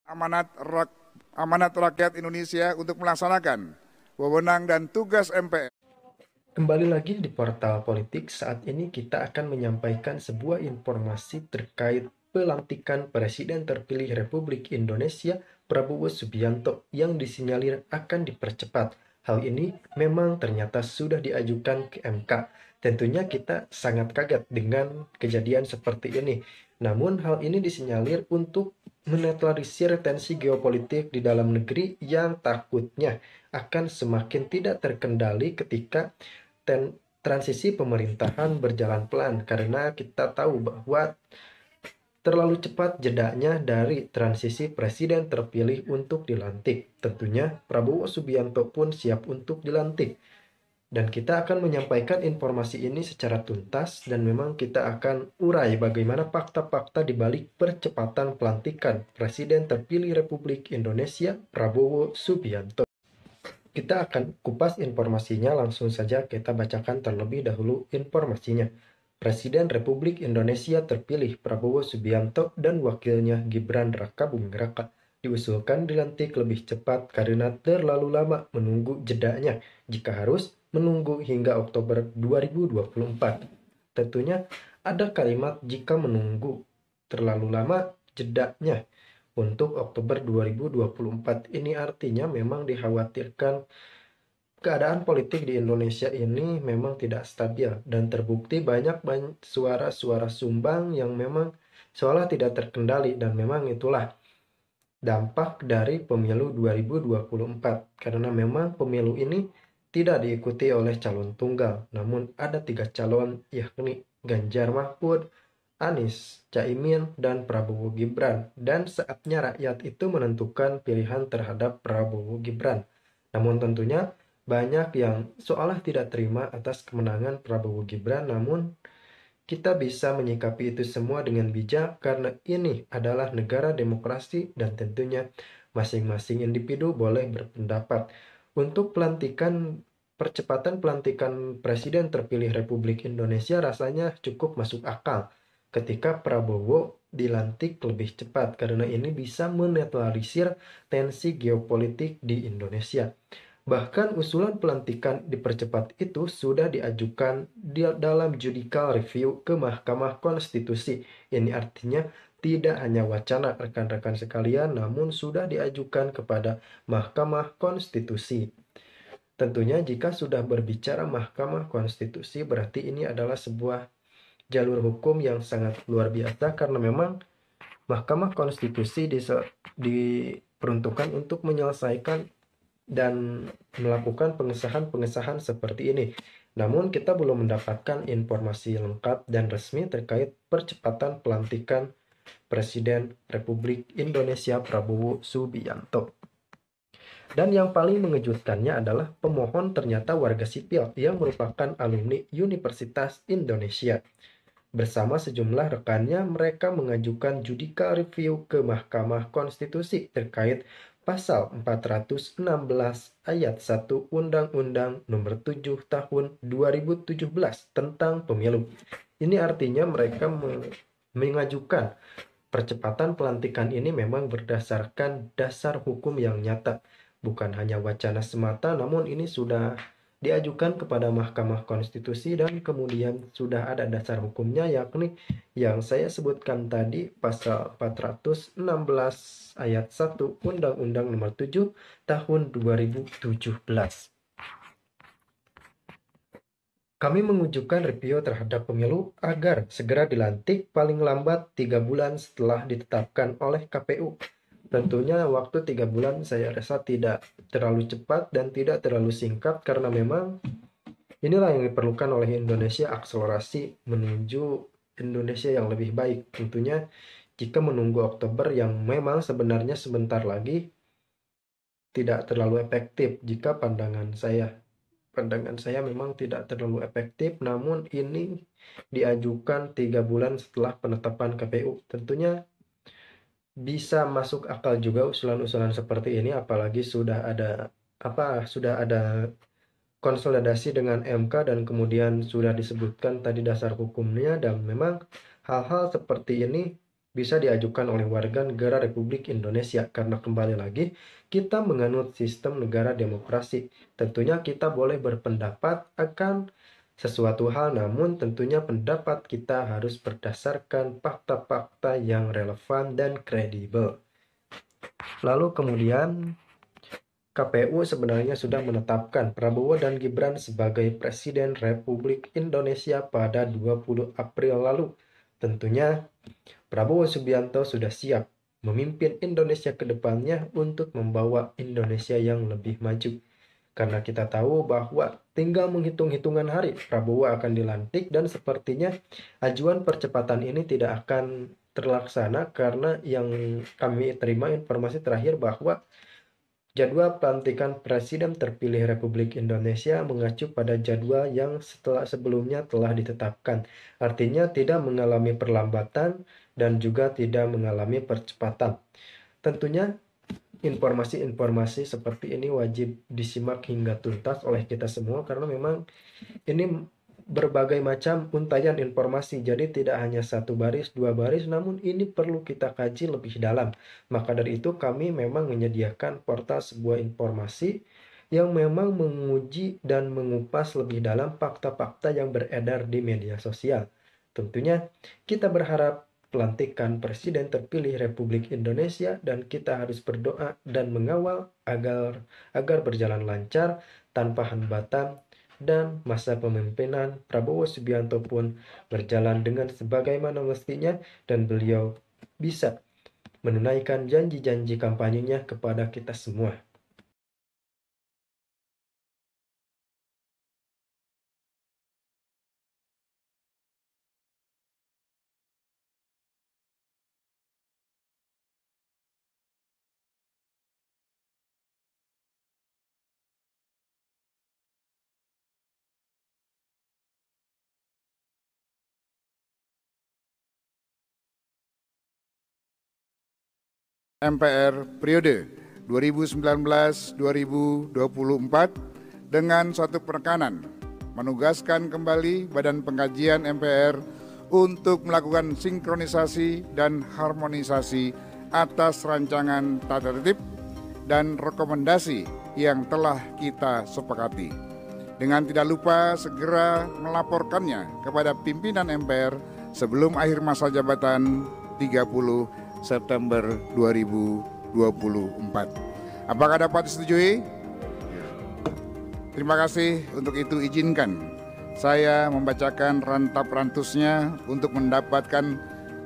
amanat amanat rakyat Indonesia untuk melaksanakan wewenang dan tugas MPR. Kembali lagi di Portal Politik. Saat ini kita akan menyampaikan sebuah informasi terkait pelantikan Presiden terpilih Republik Indonesia Prabowo Subianto yang disinyalir akan dipercepat. Hal ini memang ternyata sudah diajukan ke MK. Tentunya kita sangat kaget dengan kejadian seperti ini. Namun hal ini disinyalir untuk menetralisir tensi geopolitik di dalam negeri yang takutnya akan semakin tidak terkendali ketika transisi pemerintahan berjalan pelan, karena kita tahu bahwa terlalu cepat jedanya dari transisi presiden terpilih untuk dilantik. Tentunya Prabowo Subianto pun siap untuk dilantik. Dan kita akan menyampaikan informasi ini secara tuntas dan memang kita akan urai bagaimana fakta-fakta di balik percepatan pelantikan Presiden terpilih Republik Indonesia Prabowo Subianto. Kita akan kupas informasinya, langsung saja kita bacakan terlebih dahulu informasinya. Presiden Republik Indonesia terpilih Prabowo Subianto dan wakilnya Gibran Raka Buming Raka diusulkan dilantik lebih cepat karena terlalu lama menunggu jedanya jika harus menunggu hingga Oktober 2024. Tentunya ada kalimat jika menunggu terlalu lama jedanya untuk Oktober 2024. Ini artinya memang dikhawatirkan keadaan politik di Indonesia ini memang tidak stabil dan terbukti banyak suara-suara sumbang yang memang seolah tidak terkendali, dan memang itulah dampak dari pemilu 2024, karena memang pemilu ini tidak diikuti oleh calon tunggal, namun ada 3 calon, yakni Ganjar Mahfud, Anies, Caimin, dan Prabowo Gibran, dan saatnya rakyat itu menentukan pilihan terhadap Prabowo Gibran. Namun tentunya banyak yang seolah tidak terima atas kemenangan Prabowo Gibran, namun kita bisa menyikapi itu semua dengan bijak karena ini adalah negara demokrasi dan tentunya masing-masing individu boleh berpendapat. Untuk percepatan pelantikan Presiden terpilih Republik Indonesia rasanya cukup masuk akal ketika Prabowo dilantik lebih cepat, karena ini bisa menetralisir tensi geopolitik di Indonesia. Bahkan usulan pelantikan dipercepat itu sudah diajukan dalam judicial review ke Mahkamah Konstitusi. Ini artinya tidak hanya wacana rekan-rekan sekalian, namun sudah diajukan kepada Mahkamah Konstitusi. Tentunya jika sudah berbicara Mahkamah Konstitusi, berarti ini adalah sebuah jalur hukum yang sangat luar biasa, karena memang Mahkamah Konstitusi diperuntukkan untuk menyelesaikan dan melakukan pengesahan-pengesahan seperti ini. Namun kita belum mendapatkan informasi lengkap dan resmi terkait percepatan pelantikan Presiden Republik Indonesia Prabowo Subianto. Dan yang paling mengejutkannya adalah pemohon ternyata warga sipil yang merupakan alumni Universitas Indonesia. Bersama sejumlah rekannya, mereka mengajukan judicial review ke Mahkamah Konstitusi terkait Pasal 416 ayat 1 Undang-Undang Nomor 7 Tahun 2017 tentang Pemilu. Ini artinya mereka mengajukan percepatan pelantikan ini memang berdasarkan dasar hukum yang nyata, bukan hanya wacana semata, namun ini sudah diajukan kepada Mahkamah Konstitusi dan kemudian sudah ada dasar hukumnya, yakni yang saya sebutkan tadi, pasal 416 ayat 1 Undang-Undang Nomor 7 Tahun 2017. Kami mengajukan review terhadap pemilu agar segera dilantik paling lambat 3 bulan setelah ditetapkan oleh KPU. Tentunya waktu 3 bulan saya rasa tidak terlalu cepat dan tidak terlalu singkat, karena memang inilah yang diperlukan oleh Indonesia, akselerasi menuju Indonesia yang lebih baik. Tentunya jika menunggu Oktober yang memang sebenarnya sebentar lagi, tidak terlalu efektif jika pandangan saya memang tidak terlalu efektif, namun ini diajukan 3 bulan setelah penetapan KPU. Tentunya bisa masuk akal juga usulan-usulan seperti ini, apalagi sudah ada konsolidasi dengan MK dan kemudian sudah disebutkan tadi dasar hukumnya, dan memang hal-hal seperti ini bisa diajukan oleh warga negara Republik Indonesia karena kembali lagi kita menganut sistem negara demokrasi. Tentunya kita boleh berpendapat akan sesuatu hal, namun tentunya pendapat kita harus berdasarkan fakta-fakta yang relevan dan kredibel. Lalu kemudian KPU sebenarnya sudah menetapkan Prabowo dan Gibran sebagai Presiden Republik Indonesia pada 20 April lalu. Tentunya Prabowo Subianto sudah siap memimpin Indonesia ke depannya untuk membawa Indonesia yang lebih maju. Karena kita tahu bahwa tinggal menghitung-hitungan hari Prabowo akan dilantik dan sepertinya ajuan percepatan ini tidak akan terlaksana karena yang kami terima informasi terakhir bahwa jadwal pelantikan Presiden terpilih Republik Indonesia mengacu pada jadwal yang sebelumnya telah ditetapkan. Artinya tidak mengalami perlambatan dan juga tidak mengalami percepatan. Tentunya informasi-informasi seperti ini wajib disimak hingga tuntas oleh kita semua karena memang ini berbagai macam untayan informasi, jadi tidak hanya satu baris, dua baris, namun ini perlu kita kaji lebih dalam. Maka dari itu kami memang menyediakan portal sebuah informasi yang memang menguji dan mengupas lebih dalam fakta-fakta yang beredar di media sosial. Tentunya kita berharap pelantikan Presiden terpilih Republik Indonesia dan kita harus berdoa dan mengawal agar berjalan lancar tanpa hambatan dan masa kepemimpinan Prabowo Subianto pun berjalan dengan sebagaimana mestinya dan beliau bisa menunaikan janji-janji kampanyenya kepada kita semua. MPR periode 2019-2024 dengan suatu penekanan menugaskan kembali Badan Pengkajian MPR untuk melakukan sinkronisasi dan harmonisasi atas rancangan tata tertib dan rekomendasi yang telah kita sepakati. Dengan tidak lupa segera melaporkannya kepada pimpinan MPR sebelum akhir masa jabatan 30 September 2024. Apakah dapat disetujui? Terima kasih. Untuk itu izinkan saya membacakan rantap rantusnya untuk mendapatkan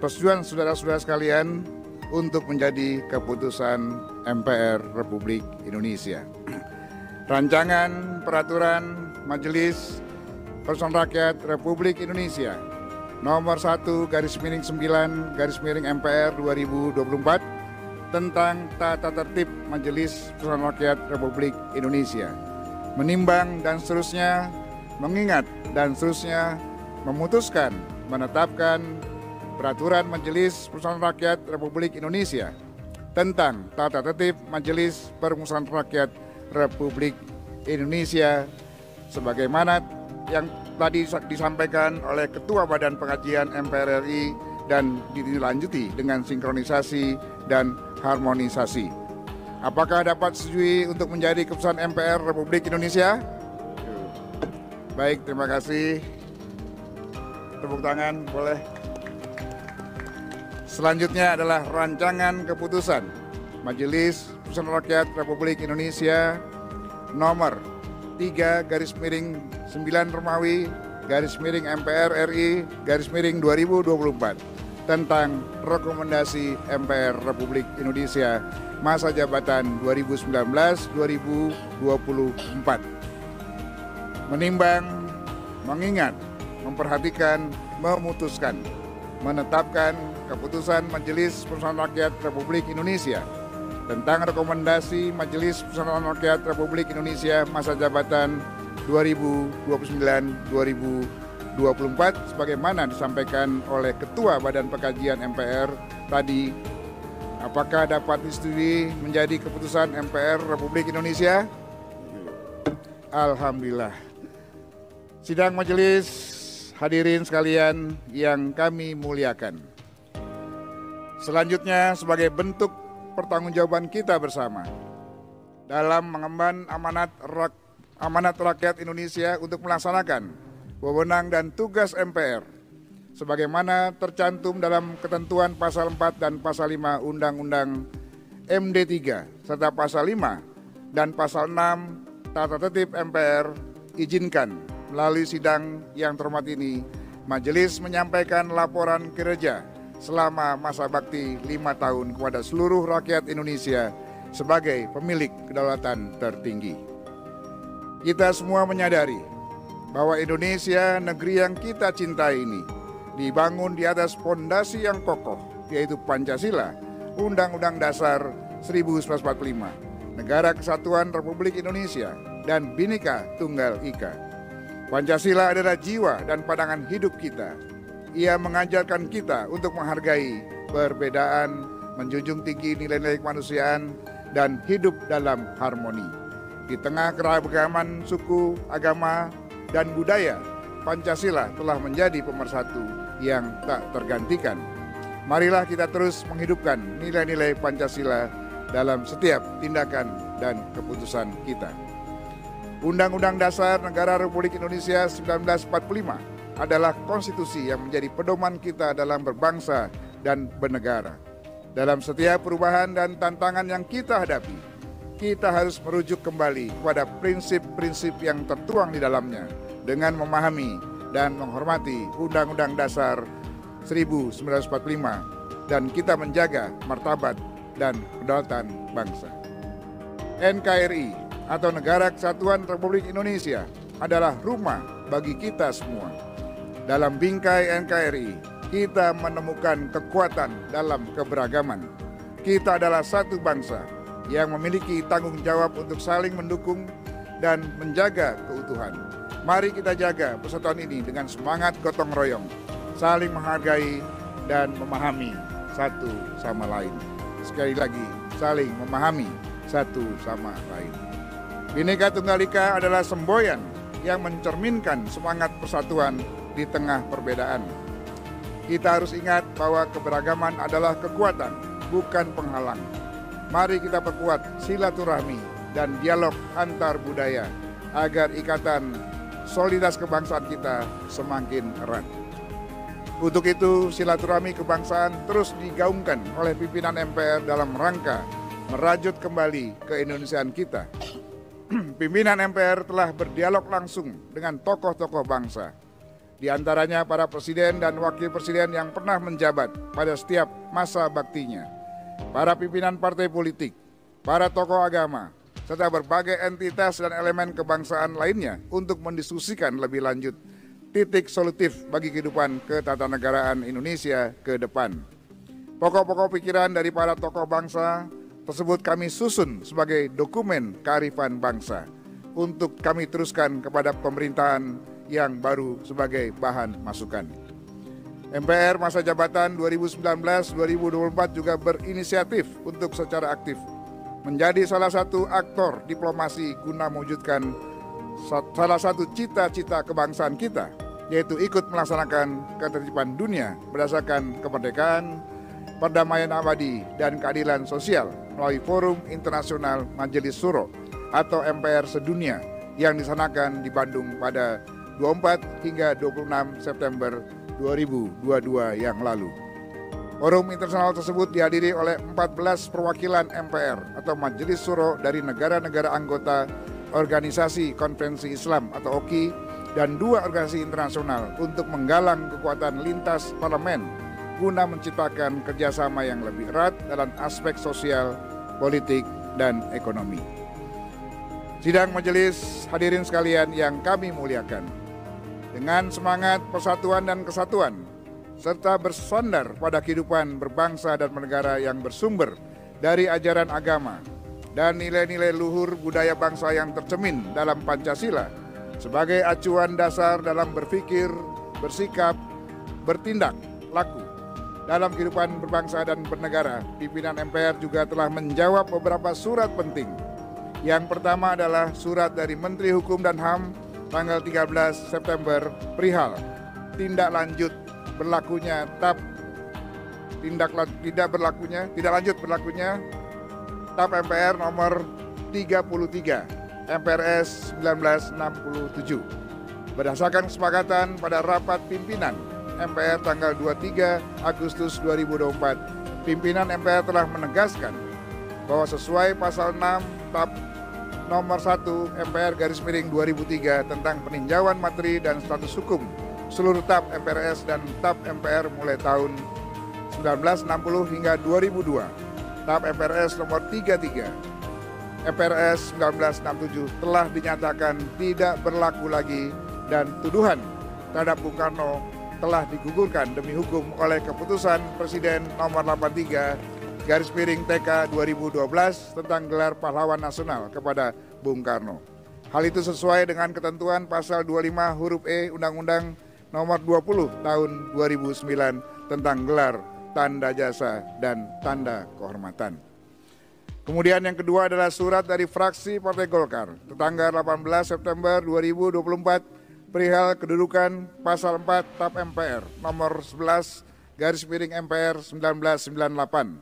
persetujuan saudara-saudara sekalian untuk menjadi keputusan MPR Republik Indonesia. Rancangan Peraturan Majelis Permusyawaratan Rakyat Republik Indonesia Nomor 1/9/MPR 2024 tentang tata tertib Majelis Permusyawaratan Rakyat Republik Indonesia. Menimbang dan seterusnya, mengingat dan seterusnya, memutuskan menetapkan Peraturan Majelis Permusyawaratan Rakyat Republik Indonesia tentang tata tertib Majelis Permusyawaratan Rakyat Republik Indonesia sebagaimana yang tadi disampaikan oleh Ketua Badan Pengkajian MPR RI dan dilanjuti dengan sinkronisasi dan harmonisasi. Apakah dapat disetujui untuk menjadi keputusan MPR Republik Indonesia? Baik, terima kasih. Tepuk tangan, boleh. Selanjutnya adalah rancangan keputusan Majelis Permusyawaratan Rakyat Republik Indonesia nomor 3/9 MPR RI /2024 tentang rekomendasi MPR Republik Indonesia masa jabatan 2019-2024. Menimbang, mengingat, memperhatikan, memutuskan, menetapkan keputusan Majelis Permusyawaratan Rakyat Republik Indonesia tentang rekomendasi Majelis Permusyawaratan Rakyat Republik Indonesia masa jabatan 2029-2024 sebagaimana disampaikan oleh Ketua Badan Pengkajian MPR tadi. Apakah dapat disetujui menjadi keputusan MPR Republik Indonesia? Alhamdulillah. Sidang majelis, hadirin sekalian yang kami muliakan. Selanjutnya, sebagai bentuk pertanggungjawaban kita bersama dalam mengemban amanat rakyat Indonesia untuk melaksanakan wewenang dan tugas MPR sebagaimana tercantum dalam ketentuan pasal 4 dan pasal 5 Undang-Undang MD 3 serta pasal 5 dan pasal 6 Tata Tertib MPR, izinkan melalui sidang yang terhormat ini Majelis menyampaikan laporan kinerja selama masa bakti 5 tahun kepada seluruh rakyat Indonesia sebagai pemilik kedaulatan tertinggi. Kita semua menyadari bahwa Indonesia, negeri yang kita cintai ini, dibangun di atas fondasi yang kokoh, yaitu Pancasila, Undang-Undang Dasar 1945, Negara Kesatuan Republik Indonesia, dan Bhinneka Tunggal Ika. Pancasila adalah jiwa dan pandangan hidup kita. Ia mengajarkan kita untuk menghargai perbedaan, menjunjung tinggi nilai-nilai kemanusiaan, dan hidup dalam harmoni. Di tengah keragaman suku, agama, dan budaya, Pancasila telah menjadi pemersatu yang tak tergantikan. Marilah kita terus menghidupkan nilai-nilai Pancasila dalam setiap tindakan dan keputusan kita. Undang-Undang Dasar Negara Republik Indonesia 1945 adalah konstitusi yang menjadi pedoman kita dalam berbangsa dan bernegara. Dalam setiap perubahan dan tantangan yang kita hadapi, kita harus merujuk kembali kepada prinsip-prinsip yang tertuang di dalamnya dengan memahami dan menghormati Undang-Undang Dasar 1945 dan kita menjaga martabat dan kedaulatan bangsa. NKRI atau Negara Kesatuan Republik Indonesia adalah rumah bagi kita semua. Dalam bingkai NKRI, kita menemukan kekuatan dalam keberagaman. Kita adalah satu bangsa yang memiliki tanggung jawab untuk saling mendukung dan menjaga keutuhan. Mari kita jaga persatuan ini dengan semangat gotong royong, saling menghargai dan memahami satu sama lain. Sekali lagi, saling memahami satu sama lain. Bhinneka Tunggal Ika adalah semboyan yang mencerminkan semangat persatuan di tengah perbedaan. Kita harus ingat bahwa keberagaman adalah kekuatan, bukan penghalang. Mari kita perkuat silaturahmi dan dialog antar budaya agar ikatan soliditas kebangsaan kita semakin erat. Untuk itu, silaturahmi kebangsaan terus digaungkan oleh pimpinan MPR dalam rangka merajut kembali keindonesiaan kita. Pimpinan MPR telah berdialog langsung dengan tokoh-tokoh bangsa, di antaranya para presiden dan wakil presiden yang pernah menjabat pada setiap masa baktinya, para pimpinan partai politik, para tokoh agama, serta berbagai entitas dan elemen kebangsaan lainnya untuk mendiskusikan lebih lanjut titik solutif bagi kehidupan ketatanegaraan Indonesia ke depan. Pokok-pokok pikiran dari para tokoh bangsa tersebut kami susun sebagai dokumen kearifan bangsa untuk kami teruskan kepada pemerintahan yang baru sebagai bahan masukan. MPR masa jabatan 2019-2024 juga berinisiatif untuk secara aktif menjadi salah satu aktor diplomasi guna mewujudkan salah satu cita-cita kebangsaan kita, yaitu ikut melaksanakan ketertiban dunia berdasarkan kemerdekaan, perdamaian abadi, dan keadilan sosial melalui Forum Internasional Majelis Syuro atau MPR Sedunia yang disanakan di Bandung pada 24 hingga 26 September 2022 yang lalu. Forum internasional tersebut dihadiri oleh 14 perwakilan MPR atau Majelis Syuro dari negara-negara anggota Organisasi Konferensi Islam atau OKI dan 2 organisasi internasional untuk menggalang kekuatan lintas parlemen guna menciptakan kerjasama yang lebih erat dalam aspek sosial, politik, dan ekonomi. Sidang majelis, hadirin sekalian yang kami muliakan, dengan semangat persatuan dan kesatuan, serta bersandar pada kehidupan berbangsa dan bernegara yang bersumber dari ajaran agama dan nilai-nilai luhur budaya bangsa yang tercermin dalam Pancasila sebagai acuan dasar dalam berpikir, bersikap, bertindak, laku dalam kehidupan berbangsa dan bernegara. Pimpinan MPR juga telah menjawab beberapa surat penting. Yang pertama adalah surat dari Menteri Hukum dan HAM tanggal 13 September perihal tindak lanjut berlakunya TAP tidak lanjut berlakunya TAP MPR nomor 33 MPRS 1967. Berdasarkan kesepakatan pada rapat pimpinan MPR tanggal 23 Agustus 2024, pimpinan MPR telah menegaskan bahwa sesuai pasal 6 TAP nomor 1 MPR _2003 tentang peninjauan materi dan status hukum seluruh TAP MPRS dan TAP MPR mulai tahun 1960 hingga 2002, TAP MPRS nomor 33 MPRS 1967 telah dinyatakan tidak berlaku lagi dan tuduhan terhadap Bung Karno telah digugurkan demi hukum oleh keputusan Presiden nomor 83/TK 2012 tentang gelar pahlawan nasional kepada Bung Karno. Hal itu sesuai dengan ketentuan pasal 25 huruf E Undang-Undang nomor 20 tahun 2009 tentang gelar, tanda jasa, dan tanda kehormatan. Kemudian yang kedua adalah surat dari fraksi Partai Golkar tanggal 18 September 2024 perihal kedudukan pasal 4 TAP MPR nomor 11/MPR 1998.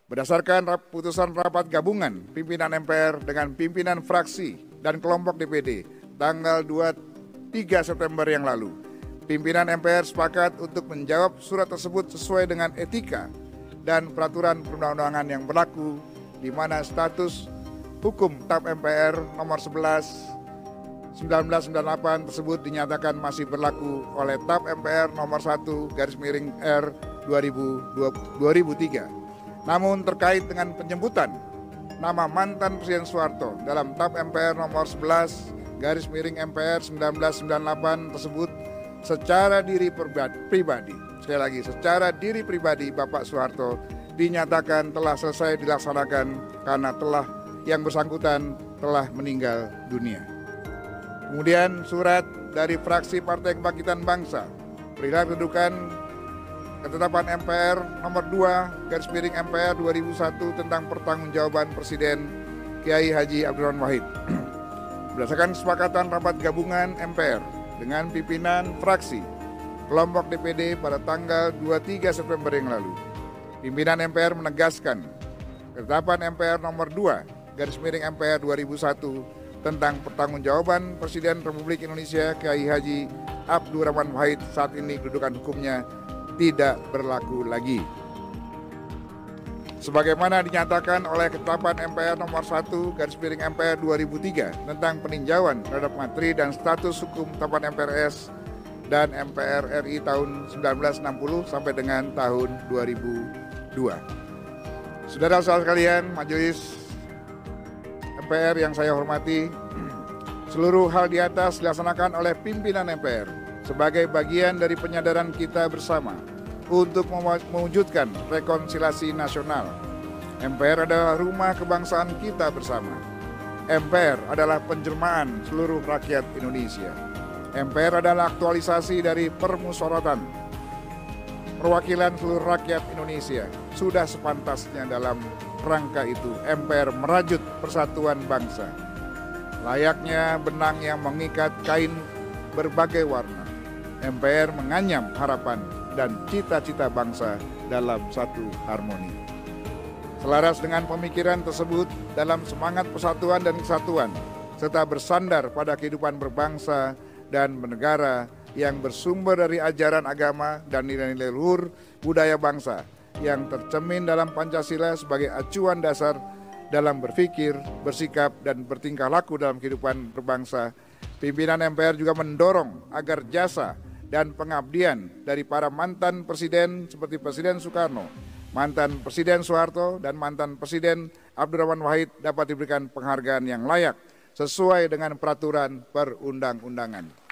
Berdasarkan putusan rapat gabungan pimpinan MPR dengan pimpinan fraksi dan kelompok DPD tanggal 23 September yang lalu, pimpinan MPR sepakat untuk menjawab surat tersebut sesuai dengan etika dan peraturan perundang-undangan yang berlaku, di mana status hukum TAP MPR nomor 11/1998 tersebut dinyatakan masih berlaku oleh TAP MPR nomor 1/R 2003. Namun terkait dengan penyebutan nama mantan Presiden Soeharto dalam TAP MPR nomor 11/MPR 1998 tersebut secara diri pribadi, sekali lagi secara diri pribadi Bapak Soeharto dinyatakan telah selesai dilaksanakan karena yang bersangkutan telah meninggal dunia. Kemudian surat dari fraksi Partai Kebangkitan Bangsa perihal kedudukan ketetapan MPR nomor 2/MPR 2001 tentang pertanggungjawaban Presiden Kiai Haji Abdurrahman Wahid. Berdasarkan kesepakatan rapat gabungan MPR dengan pimpinan fraksi kelompok DPD pada tanggal 23 September yang lalu, pimpinan MPR menegaskan ketetapan MPR nomor 2/MPR 2001 tentang pertanggungjawaban Presiden Republik Indonesia Kiai Haji Abdurrahman Wahid saat ini kedudukan hukumnya tidak berlaku lagi. Sebagaimana dinyatakan oleh ketetapan MPR nomor 1/MPR 2003 tentang peninjauan terhadap materi dan status hukum tahapan MPRS dan MPR RI tahun 1960 sampai dengan tahun 2002. Saudara-saudara sekalian, majelis MPR yang saya hormati, seluruh hal di atas dilaksanakan oleh pimpinan MPR sebagai bagian dari penyadaran kita bersama untuk mewujudkan rekonsiliasi nasional. MPR adalah rumah kebangsaan kita bersama. MPR adalah penjelmaan seluruh rakyat Indonesia. MPR adalah aktualisasi dari permusyawaratan perwakilan seluruh rakyat Indonesia. Sudah sepantasnya dalam rangka itu MPR merajut persatuan bangsa. Layaknya benang yang mengikat kain berbagai warna, MPR menganyam harapan dan cita-cita bangsa dalam satu harmoni. Selaras dengan pemikiran tersebut, dalam semangat persatuan dan kesatuan, serta bersandar pada kehidupan berbangsa dan bernegara yang bersumber dari ajaran agama dan nilai-nilai luhur budaya bangsa yang tercermin dalam Pancasila sebagai acuan dasar dalam berpikir, bersikap, dan bertingkah laku dalam kehidupan berbangsa, pimpinan MPR juga mendorong agar jasa dan pengabdian dari para mantan presiden seperti Presiden Soekarno, mantan Presiden Soeharto, dan mantan Presiden Abdurrahman Wahid dapat diberikan penghargaan yang layak sesuai dengan peraturan perundang-undangan.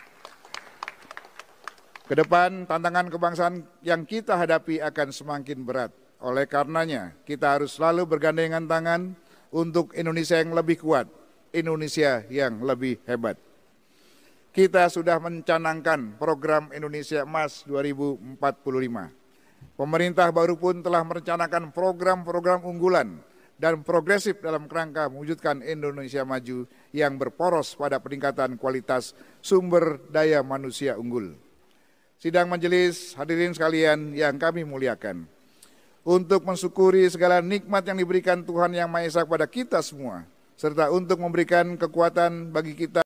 Kedepan, tantangan kebangsaan yang kita hadapi akan semakin berat. Oleh karenanya, kita harus selalu bergandengan tangan untuk Indonesia yang lebih kuat, Indonesia yang lebih hebat. Kita sudah mencanangkan program Indonesia Emas 2045. Pemerintah baru pun telah merencanakan program-program unggulan dan progresif dalam kerangka mewujudkan Indonesia maju yang berporos pada peningkatan kualitas sumber daya manusia unggul. Sidang majelis, hadirin sekalian yang kami muliakan, untuk mensyukuri segala nikmat yang diberikan Tuhan Yang Maha Esa kepada kita semua, serta untuk memberikan kekuatan bagi kita